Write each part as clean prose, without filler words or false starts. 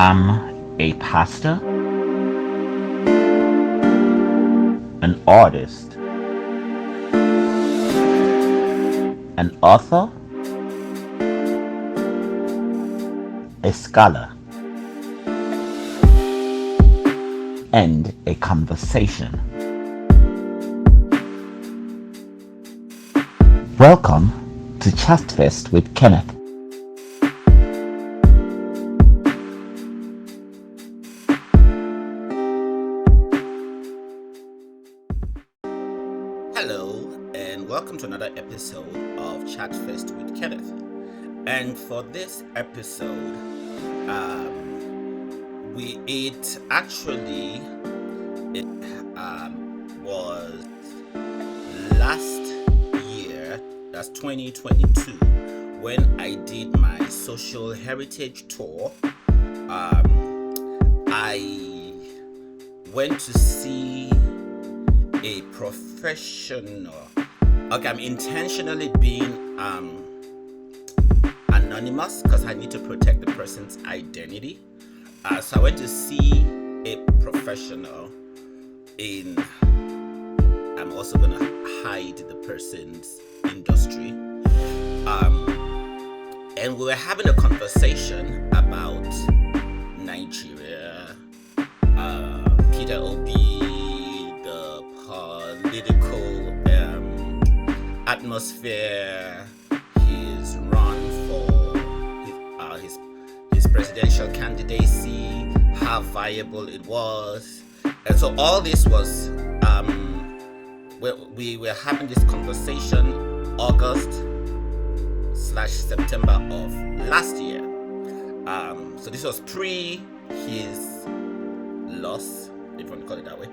am a pastor, an artist, an author, a scholar, and a conversation. Welcome to Chatfest with Kenneth. Hello, and welcome to another episode of Chatfest with Kenneth. And for this episode, it was last year, that's 2022, when I did my social heritage tour. I went to see a professional. Okay, I'm intentionally being anonymous because I need to protect the person's identity. So I went to see a professional I'm also gonna hide the person's industry. And we were having a conversation about Nigeria, Peter Obi, the political atmosphere, his run for his presidential candidacy, how viable it was. And so all this was, we were having this conversation August/September of last year. So this was pre his loss, if you want to call it that way,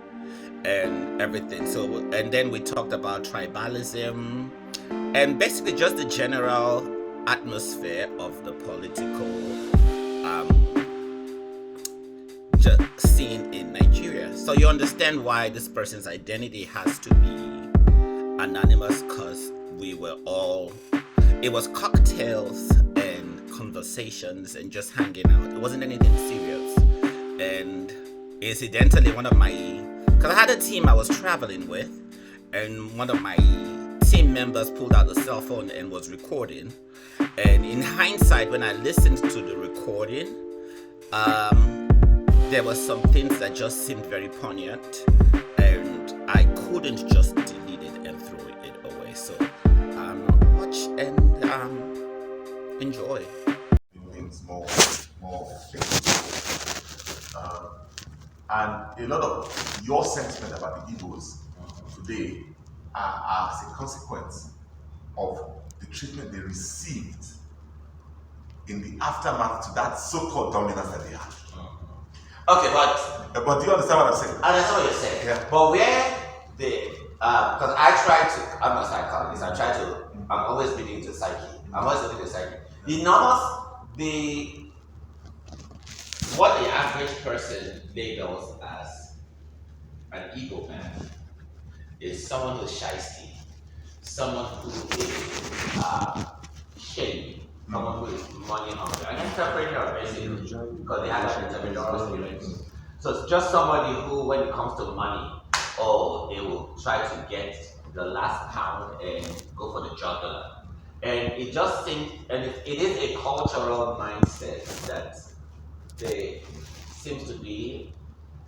and everything. So, and then we talked about tribalism and basically just the general atmosphere of the political scene in Nigeria. So you understand why this person's identity has to be anonymous, because it was cocktails and conversations and just hanging out. It wasn't anything serious. And incidentally, because I had a team I was traveling with, and one of my team members pulled out a cell phone and was recording. And in hindsight, when I listened to the recording, there were some things that just seemed very poignant, and I couldn't just delete it and throw it away. So watch and enjoy. Things more and a lot of your sentiment about the Igbos today are as a consequence of the treatment they received in the aftermath to that so-called dominance that they had. Okay, but do you understand what I'm saying? I understand what you're saying. Yeah. But where because I'm a psychologist. I'm always reading into psyche. I'm always looking at psyche. What the average person labels as an ego man is someone who's shiesty, someone who is shady, someone who is money hungry. An entrepreneur, basically, because they have that entrepreneurial spirit. So it's just somebody who, when it comes to money, they will try to get the last pound and go for the jugular. And it just seems, and it is a cultural mindset that they seems to be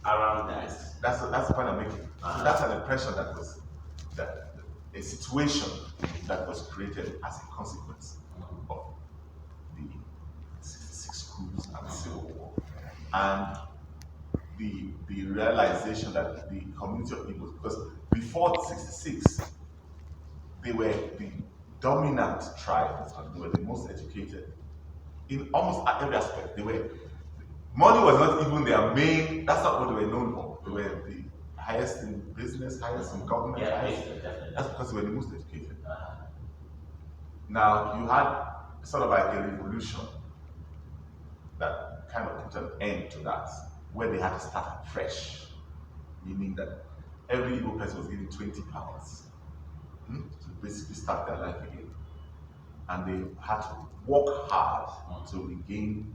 around that. That's the point I'm making. That's an impression a situation that was created as a consequence of the 66 coups and the Civil War, and the realization that the community of people, because before 66, they were the dominant tribe, and they were the most educated in almost every aspect. Money was not even their main. That's not what they were known for. They were the highest in business, highest in government. Yeah, that's because they were the most educated. Now you had sort of like a revolution that kind of put an end to that, where they had to start fresh, meaning that every Igbo person was given 20 pounds to basically start their life again. And they had to work hard to regain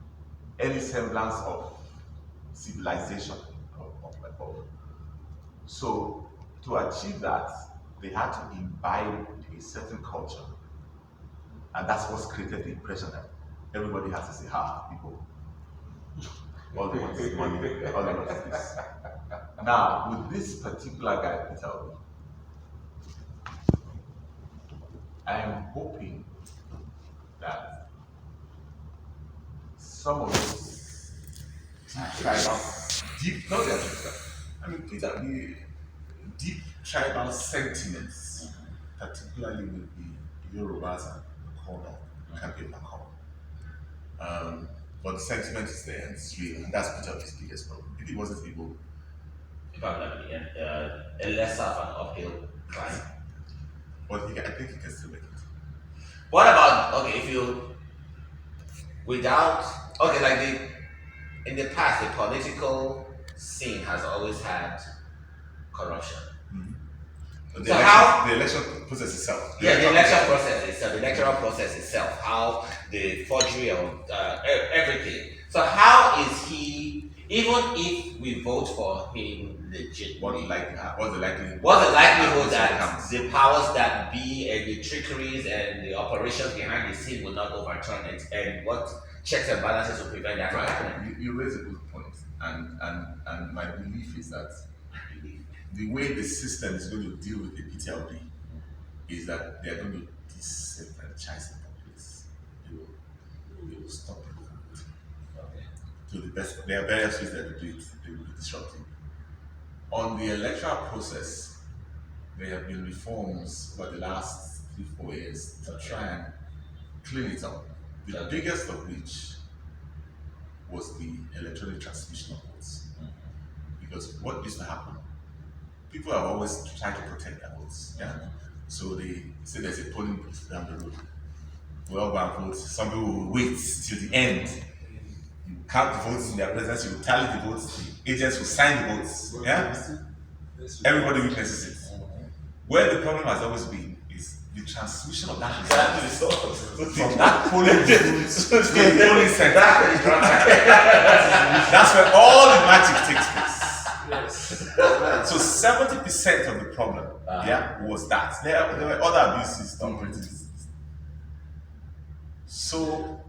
any semblance of civilization. So to achieve that, they had to imbibe a certain culture. And that's what's created the impression that everybody has to say, people, all they want is money, all they want is this. Now, with this particular guy, Peter Obi, I am hoping that some of those tribal, deep, not their I mean, Peter, the deep tribal sentiments, particularly with the Yorubas and the Kono, can be overcome. But the sentiment is there and it's real, and that's Peter Obi's biggest problem. If it wasn't Igbo, Probably a lesser of an uphill climb. but I think he can still make it. What about, okay, if you, without, okay, like in the past, the political scene has always had corruption. But So how- the election process itself. Yeah, the election process itself, the electoral process itself, how the forgery of everything. So how is he, even if we vote for him legitimately, What's the likelihood? what's the likelihood that the powers that be and the trickeries and the operations behind the scene will not overturn it, and what checks and balances will prevent that from happening? You raise a good point, and my belief is that the way the system is going to deal with the Peter Obi is that they are going to disenfranchise the populace. They will stop people from voting. Okay. To the best, there are various ways that they do it. They will be disrupting. On the electoral process, there have been reforms over the last 3-4 years to try and clean it up. The biggest of which was the electronic transmission of votes. Because what used to happen, people have always tried to protect their votes. Yeah? So they say there's a polling booth down the road. We all go and vote. Some people will wait till the end. You count the votes in their presence, you will tally the votes, the agents will sign the votes. Yeah? Everybody witnesses it. Where the problem has always been is the transmission of that result from that polling booth to the polling center. That's where all the magic takes place. So 70% of the problem, was that. There were other abuses done pretty. So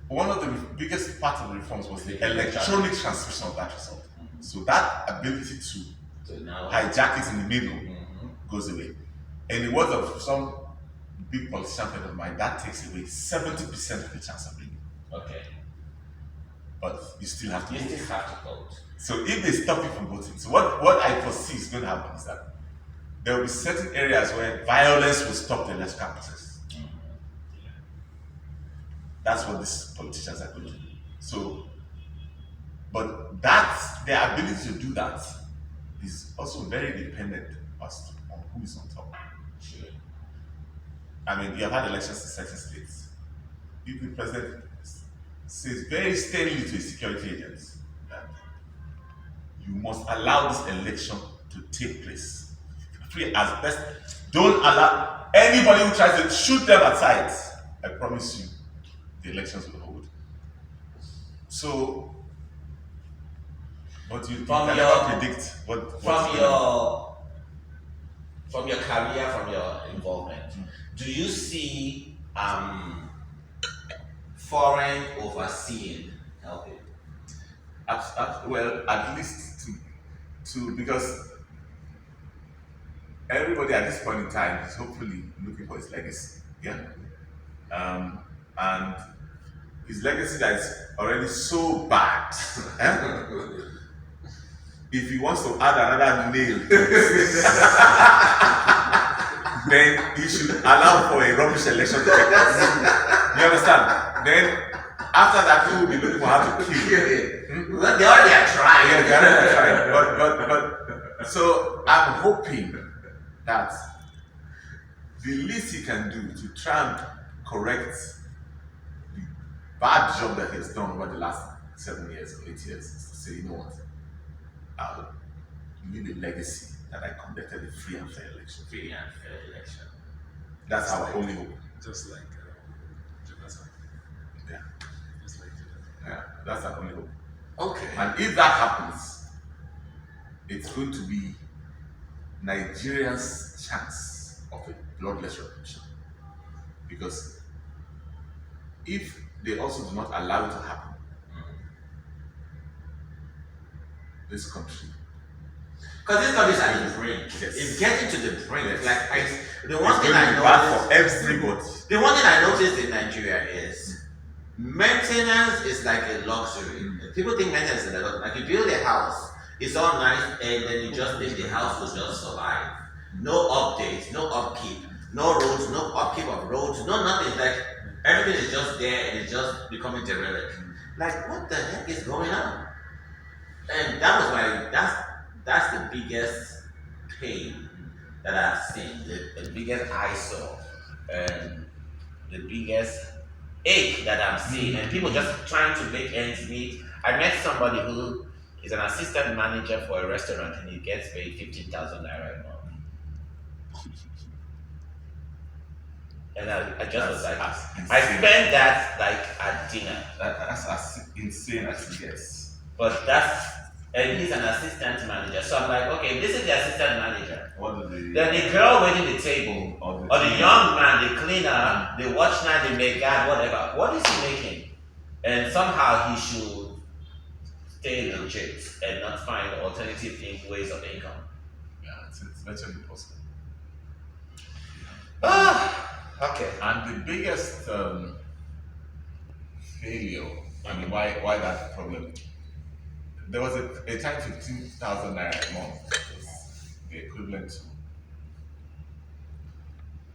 one of the biggest part of the reforms was the electronic transmission of that result. So that ability to hijack it in the middle goes away. In the words of some big politician friend of mine, that takes away 70% of the chance of winning. Okay. But you still have to vote. You still have to vote. So if they stop you from voting, so what I foresee is going to happen is that there will be certain areas where violence will stop the electoral process. That's what these politicians are going to do. So, but their ability to do that is also very dependent as to on who is on top. Sure. I mean, you have had elections in certain states. If the president says very sternly to his security agents that you must allow this election to take place free as best. Don't allow anybody who tries to shoot them aside. I promise you, the elections will hold. So, but you can never predict what. From your career, from your involvement, do you see foreign overseeing helping? Well, at least to because everybody at this point in time is hopefully looking for his legacy. Yeah. And his legacy that is already so bad. If he wants to add another nail to it, then he should allow for a rubbish election to take place. You understand? Then after that, he will be looking for how to kill him. Well, they already are trying. Yeah, they already trying. But so I'm hoping that the least he can do to try and correct the bad job that he has done over the last 7 years or 8 years is to say, you know what, I'll leave a legacy that I conducted a free and fair election. Free and fair election. That's our only hope. Just like Jonathan. Yeah. Just like Jonathan. Yeah, that's our only hope. Okay. And if that happens, it's going to be Nigeria's chance of a bloodless revolution. Because if they also do not allow it to happen, this country, Because this country is at the brink. Yes. It's getting to the brink. Yes. Like the it's one going thing to I be bad noticed. for everybody. The one thing I noticed in Nigeria is maintenance is like a luxury. People think maintenance is a luxury. Like you build a house, it's all nice, and then you just think the house will just survive. No updates, no upkeep, no roads, no upkeep of roads, no nothing. Like everything is just there and it's just becoming derelict. Like what the heck is going on? And that was my that's the biggest pain that I've seen, the biggest eyesore, and the biggest ache that I'm seeing, and people just trying to make ends meet. I met somebody who is an assistant manager for a restaurant, and he gets paid 15,000 naira a month. And I just was like, I spent that like at dinner. That's as insane as it gets. But and he's an assistant manager. So I'm like, okay, this is the assistant manager. What do Then the girl waiting the table, or the young man, the cleaner, the watchman, the maid guard, whatever. What is he making? And somehow he should stay legit and not find alternative ways of income. Yeah, it's virtually impossible. Okay. And the biggest failure, I mean, why that problem? There was a time 15,000 naira a month was the equivalent to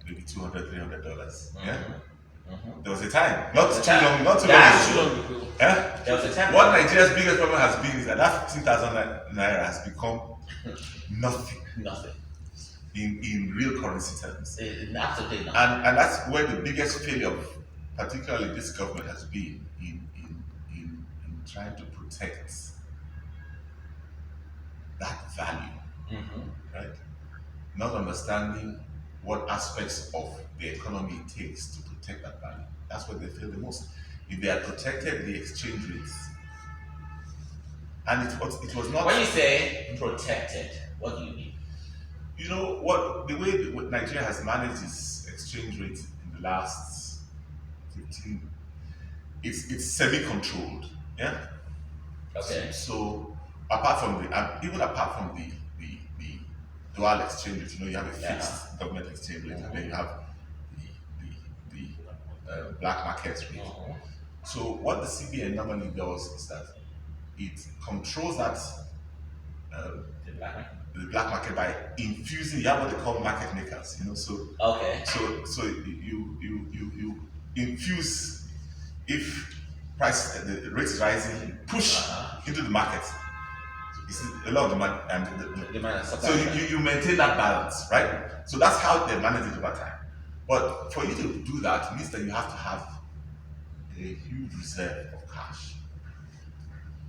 maybe $200, $300. Yeah. There was a time, not too long, not too long ago. Yeah? There was a time. What Nigeria's biggest problem has been is that 15,000 naira has become nothing. Nothing. In real currency terms. Absolutely nothing. And that's where the biggest failure of particularly this government has been in trying to protect that value. Right? Not understanding what aspects of the economy it takes to protect that value. That's where they fail the most. If they had protected the exchange rates, and it was not. When you say protected, what do you mean? You know what the way what Nigeria has managed its exchange rate in the last 15, it's semi-controlled. Yeah. Okay. So apart from even apart from the dual exchange rate, you have a fixed government exchange rate, and then you have the black market rate. So what the CBN normally does is that it controls that the black market by infusing. You have what they call market makers. So okay. So you infuse if price the rate is rising, you push into the market. You see a lot of demand and the demand and supply. So you maintain that balance, right? So that's how they manage it over time. But for you to do that, it means that you have to have a huge reserve of cash.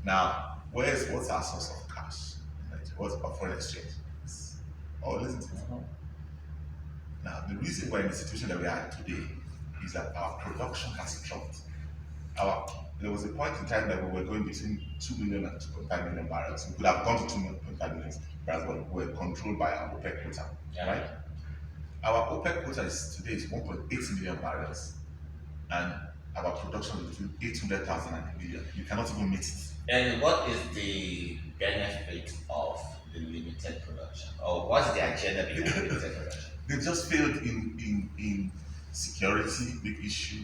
Now, what's our source of cash? What's our foreign exchange? Listen to it. Now, the reason we're in the situation that we are in today is that our production has dropped. There was a point in time that we were going between 2 million and 2.5 million barrels. We could have gone to 2.5 million barrels, but we're controlled by our OPEC quota, right? Our OPEC quota today is 1.8 million barrels, and our production is between 800,000 and a million. You cannot even meet it. And what is the benefit of the limited production? Or what's the agenda behind the limited production? They just failed in security, big issue,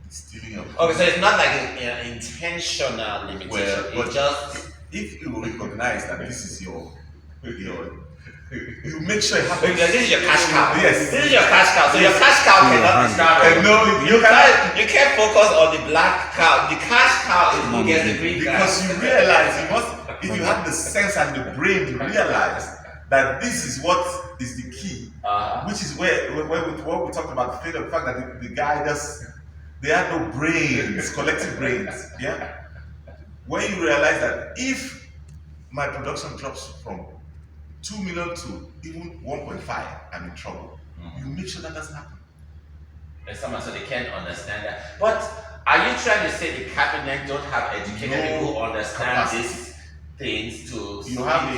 stealing of. Okay, so it's not like an intentional limitation. Well, it just if you recognize that this is your you make sure you have. This is your cash cow. Yes. This is your cash cow. So your cash cow cannot be starving. No, you can't focus on the black cow. The cash cow is who gets the green cow. Because you realize if you have the sense and the brain to realize that this is what is the key, which is where we talked about the failure, the fact that the guy they had no brains, collective brains. Yeah. When you realize that if my production drops from 2 million to even 1.5, I'm in trouble. You make sure that doesn't happen. And someone so they can't understand that. But Are you trying to say the cabinet don't have educated people who understand capacity. these things to? You have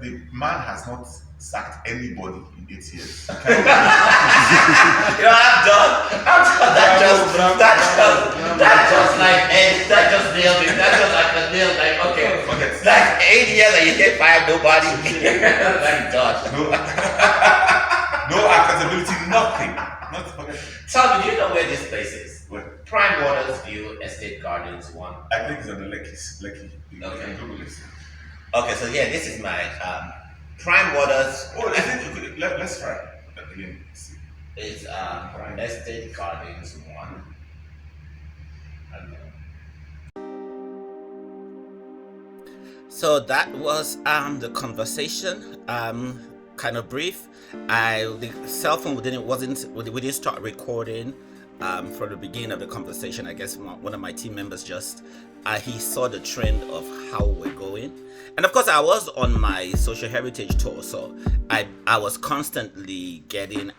the man has not sacked anybody in 8 years. I'm done. That just nailed it. That just like a nail. Like okay, Forget. like 8 years and you get fired, nobody. Thank God. No accountability, nothing. Not forget. Tell me, do you know where this place is? Where? Prime Waters View Estate Gardens 1. I think it's on the Lekki. You Okay. can Google it. Okay, so yeah, this is my Prime Waters. Oh, I think let's try again. See. It's Estate Gardens 1. So that was the conversation. Kind of brief. The cell phone we didn't start recording from the beginning of the conversation. I guess one of my team members just he saw the trend of how we're going, and of course I was on my social heritage tour, so I was constantly getting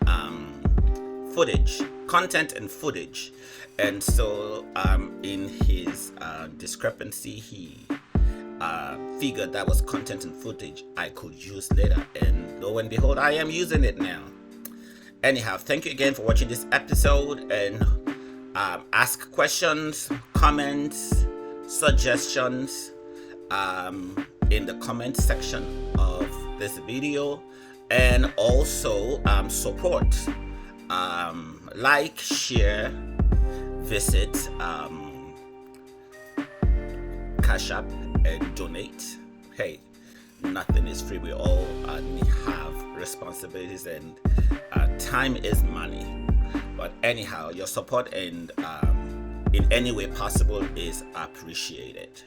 content and footage, and so in his discrepancy he figured that was content and footage I could use later, and lo and behold, I am using it now. Anyhow, thank you again for watching this episode, and ask questions, comments, suggestions in the comment section of this video, and also support, like, share, visit CashApp and donate. Hey, nothing is free. We all have responsibilities, and time is money. But anyhow, your support and in any way possible is appreciated.